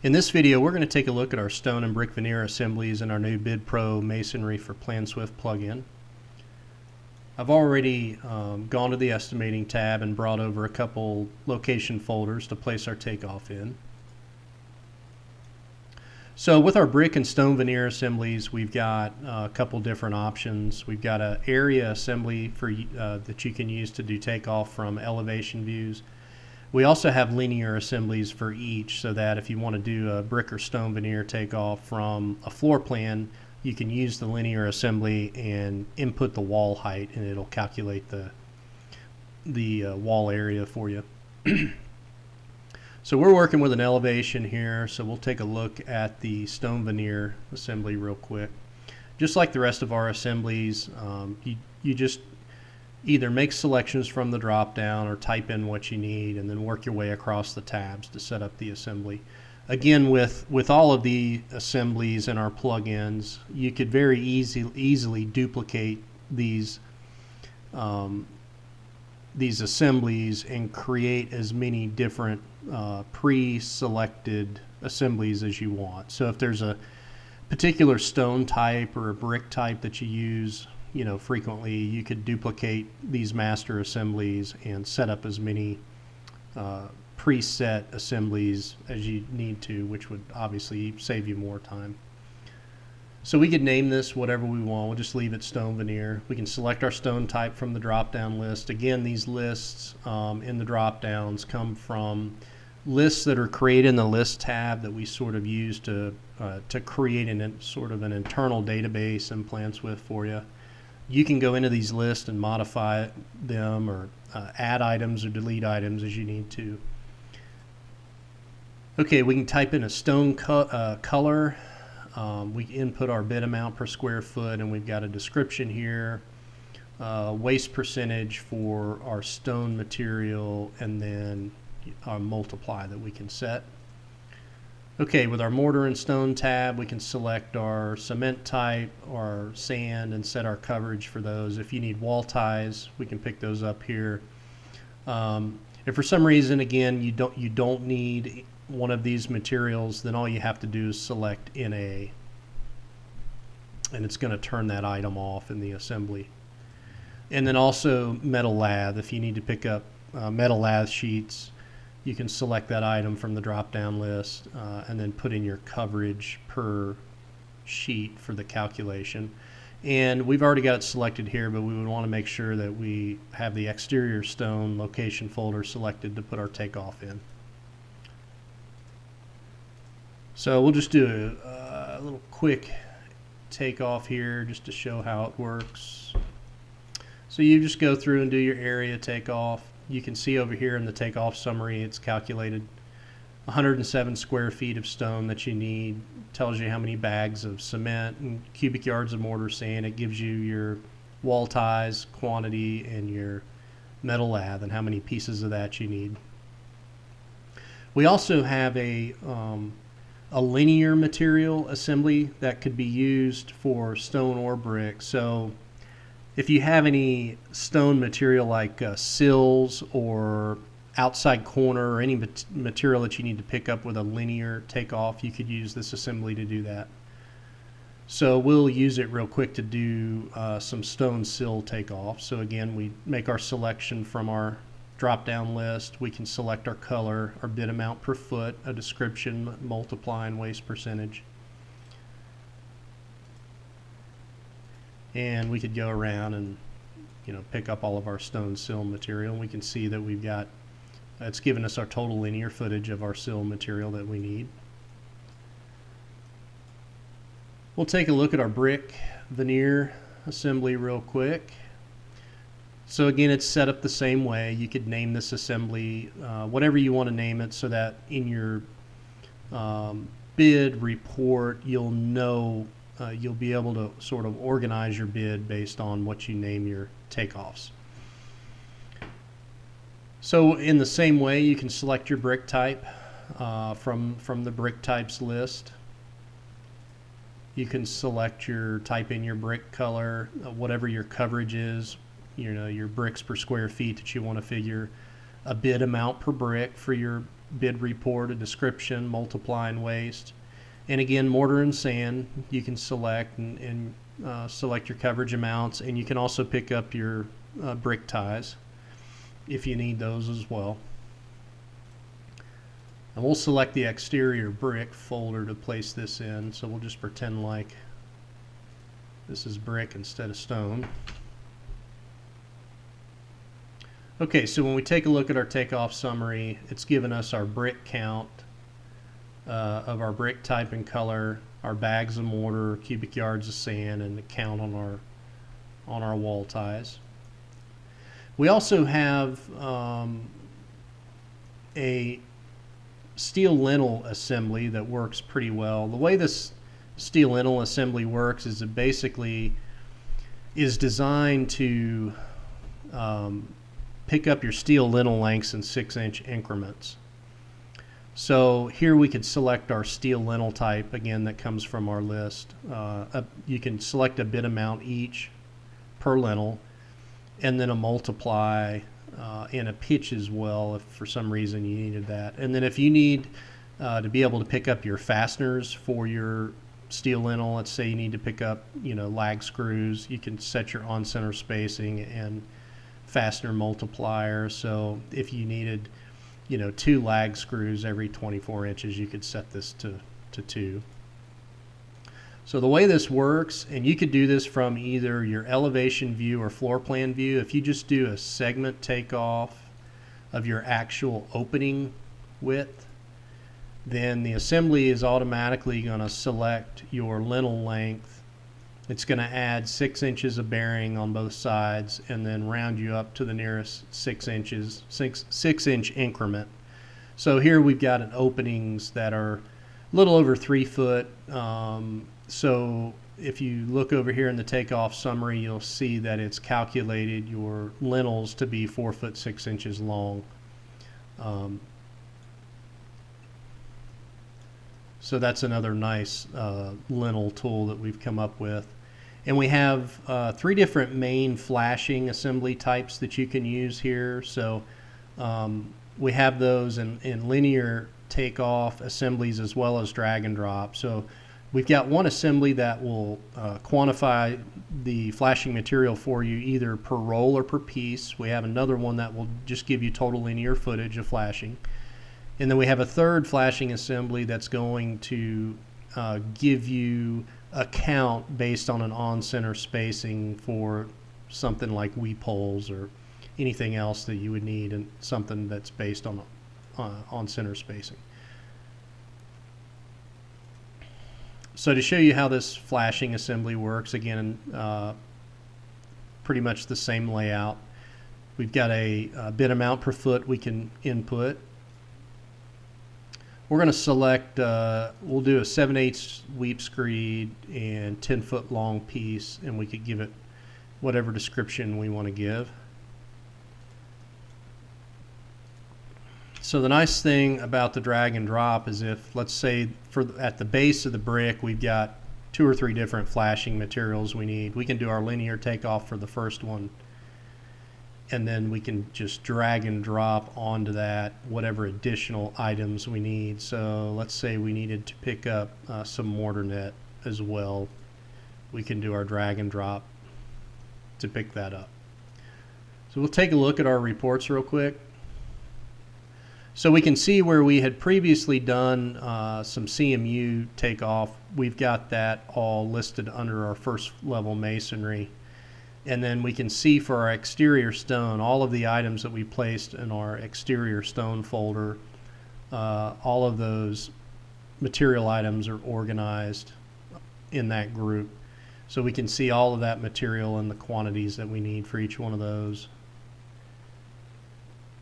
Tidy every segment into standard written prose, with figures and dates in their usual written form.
In this video, we're going to take a look at our stone and brick veneer assemblies in our new Bid Pro Masonry for PlanSwift plugin. I've already gone to the estimating tab and brought over a couple location folders to place our takeoff in. So with our brick and stone veneer assemblies, we've got a couple different options. We've got an area assembly for that you can use to do takeoff from elevation views. We also have linear assemblies for each, so that if you want to do a brick or stone veneer takeoff from a floor plan, you can use the linear assembly and input the wall height, and it'll calculate the wall area for you. So we're working with an elevation here, so we'll take a look at the stone veneer assembly real quick. Just like the rest of our assemblies, you just either make selections from the drop down or type in what you need and then work your way across the tabs to set up the assembly. Again, with all of the assemblies in our plugins, you could very easily duplicate these assemblies and create as many different pre-selected assemblies as you want. So if there's a particular stone type or a brick type that you use frequently, you could duplicate these master assemblies and set up as many preset assemblies as you need to, which would obviously save you more time. So we could name this whatever we want. We'll just leave it stone veneer. We can select our stone type from the drop down list. Again, these lists in the drop downs come from lists that are created in the list tab that we sort of use to create sort of an internal database in PlanSwift for you. You can go into these lists and modify them or add items or delete items as you need to. Okay, we can type in a stone color. We input our bid amount per square foot, and we've got a description here, waste percentage for our stone material, and then our multiply that we can set. Okay, with our mortar and stone tab, we can select our cement type or sand and set our coverage for those. If you need wall ties, we can pick those up here. If for some reason, again, you don't need one of these materials, then all you have to do is select NA, and it's going to turn that item off in the assembly. And then also metal lath. If you need to pick up metal lath sheets, you can select that item from the drop-down list and then put in your coverage per sheet for the calculation. And we've already got it selected here, but we would want to make sure that we have the exterior stone location folder selected to put our takeoff in. So we'll just do a little quick takeoff here just to show how it works. So you just go through and do your area takeoff. You can see over here in the takeoff summary, it's calculated 107 square feet of stone that you need. Tells you how many bags of cement and cubic yards of mortar sand. It gives you your wall ties quantity and your metal lath and how many pieces of that you need. We also have a linear material assembly that could be used for stone or brick. So if you have any stone material like sills or outside corner or any material that you need to pick up with a linear takeoff, you could use this assembly to do that. So we'll use it real quick to do some stone sill takeoff. So again, we make our selection from our drop-down list. We can select our color, our bid amount per foot, a description, multiply, and waste percentage. And we could go around and pick up all of our stone sill material. And we can see that we've got, it's given us our total linear footage of our sill material that we need. We'll take a look at our brick veneer assembly real quick. So again, it's set up the same way. You could name this assembly whatever you want to name it, so that in your bid report you'll know, you'll be able to sort of organize your bid based on what you name your takeoffs. So in the same way, you can select your brick type from the brick types list. You can select type in your brick color, whatever your coverage is, your bricks per square feet that you want to figure, a bid amount per brick for your bid report, a description, multiply and waste. And again, mortar and sand, you can select and select your coverage amounts, and you can also pick up your brick ties if you need those as well. And we'll select the exterior brick folder to place this in, so we'll just pretend like this is brick instead of stone. Okay, so when we take a look at our takeoff summary, it's given us our brick count of our brick type and color, our bags of mortar, cubic yards of sand, and the count on our wall ties. We also have a steel lintel assembly that works pretty well. The way this steel lintel assembly works is it basically is designed to pick up your steel lintel lengths in 6-inch increments. So here we could select our steel lintel type, again, that comes from our list. You can select a bid amount each per lintel, and then a multiply and a pitch as well if for some reason you needed that. And then if you need to be able to pick up your fasteners for your steel lintel, let's say you need to pick up lag screws, you can set your on-center spacing and fastener multiplier. So if you needed 2 lag screws every 24 inches, you could set this to 2. So the way this works, and you could do this from either your elevation view or floor plan view, if you just do a segment takeoff of your actual opening width, then the assembly is automatically going to select your lintel length. It's going to add 6 inches of bearing on both sides and then round you up to the nearest 6 inches, 6-inch increment. So here we've got an openings that are a little over 3 foot. So if you look over here in the takeoff summary, you'll see that it's calculated your lintels to be 4 foot 6 inches long. So that's another nice lintel tool that we've come up with. And we have 3 different main flashing assembly types that you can use here. So we have those in linear takeoff assemblies as well as drag and drop. So we've got one assembly that will quantify the flashing material for you either per roll or per piece. We have another one that will just give you total linear footage of flashing. And then we have a third flashing assembly that's going to give you a count based on an on-center spacing for something like weep holes or anything else that you would need, and something that's based on on-center spacing. So to show you how this flashing assembly works, again, pretty much the same layout. We've got a bid amount per foot we can input. We're going to select, we'll do a 7/8 weep screed and 10-foot long piece, and we could give it whatever description we want to give. So the nice thing about the drag and drop is if, let's say, at the base of the brick, we've got 2 or 3 different flashing materials we need. We can do our linear takeoff for the first one, and then we can just drag and drop onto that whatever additional items we need. So let's say we needed to pick up some mortar net as well. We can do our drag and drop to pick that up. So we'll take a look at our reports real quick. So we can see where we had previously done some CMU takeoff. We've got that all listed under our first level masonry. And then we can see for our exterior stone, all of the items that we placed in our exterior stone folder, all of those material items are organized in that group. So we can see all of that material and the quantities that we need for each one of those.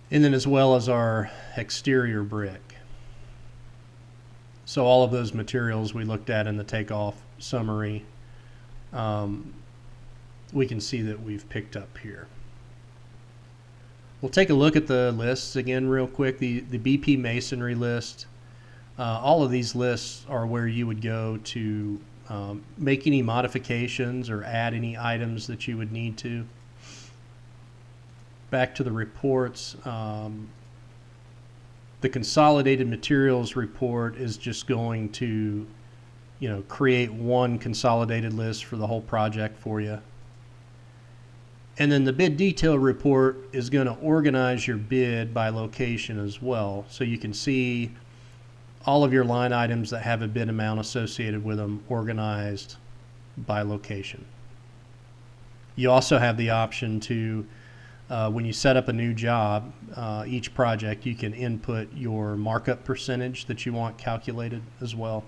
And then as well as our exterior brick. So all of those materials we looked at in the takeoff summary, we can see that we've picked up here. We'll take a look at the lists again real quick. The BP Masonry list, all of these lists are where you would go to make any modifications or add any items that you would need to. Back to the reports, The consolidated materials report is just going to, create one consolidated list for the whole project for you. And then the bid detail report is going to organize your bid by location as well. So you can see all of your line items that have a bid amount associated with them organized by location. You also have the option to, when you set up a new job, each project, you can input your markup percentage that you want calculated as well.